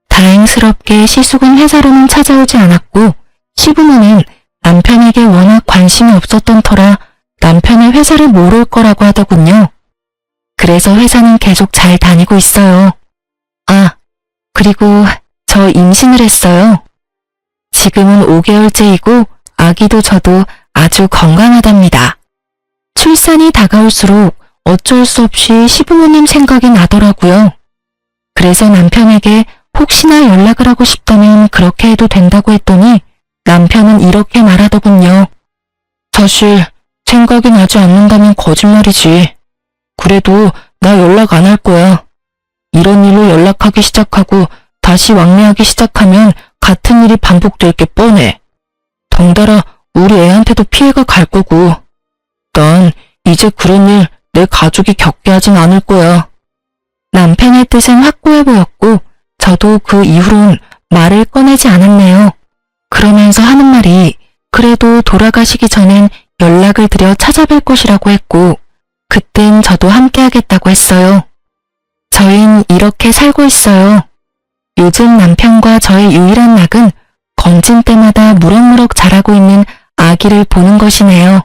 다행스럽게 시숙은 회사로는 찾아오지 않았고 시부모는 남편에게 워낙 관심이 없었던 터라 남편의 회사를 모를 거라고 하더군요. 그래서 회사는 계속 잘 다니고 있어요. 아, 그리고 저 임신을 했어요. 지금은 5개월째이고 아기도 저도 아주 건강하답니다. 출산이 다가올수록 어쩔 수 없이 시부모님 생각이 나더라고요. 그래서 남편에게 혹시나 연락을 하고 싶다면 그렇게 해도 된다고 했더니 남편은 이렇게 말하더군요. 사실 생각이 나지 않는다면 거짓말이지. 그래도 나 연락 안 할 거야. 이런 일로 연락하기 시작하고 다시 왕래하기 시작하면 같은 일이 반복될 게 뻔해. 덩달아 우리 애한테도 피해가 갈 거고. 난 이제 그런 일 내 가족이 겪게 하진 않을 거야. 남편의 뜻은 확고해 보였고 저도 그 이후론 말을 꺼내지 않았네요. 그러면서 하는 말이 그래도 돌아가시기 전엔 연락을 드려 찾아뵐 것이라고 했고 그땐 저도 함께 하겠다고 했어요. 저흰 이렇게 살고 있어요. 요즘 남편과 저의 유일한 낙은 검진 때마다 무럭무럭 자라고 있는 아기를 보는 것이네요.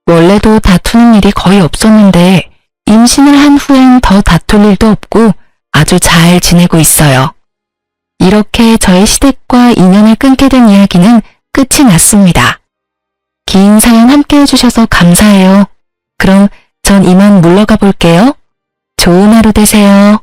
원래도 다투는 일이 거의 없었는데 임신을 한 후엔 더 다툴 일도 없고 아주 잘 지내고 있어요. 이렇게 저의 시댁과 인연을 끊게 된 이야기는 끝이 났습니다. 긴 사연 함께 해주셔서 감사해요. 그럼 전 이만 물러가 볼게요. 좋은 하루 되세요.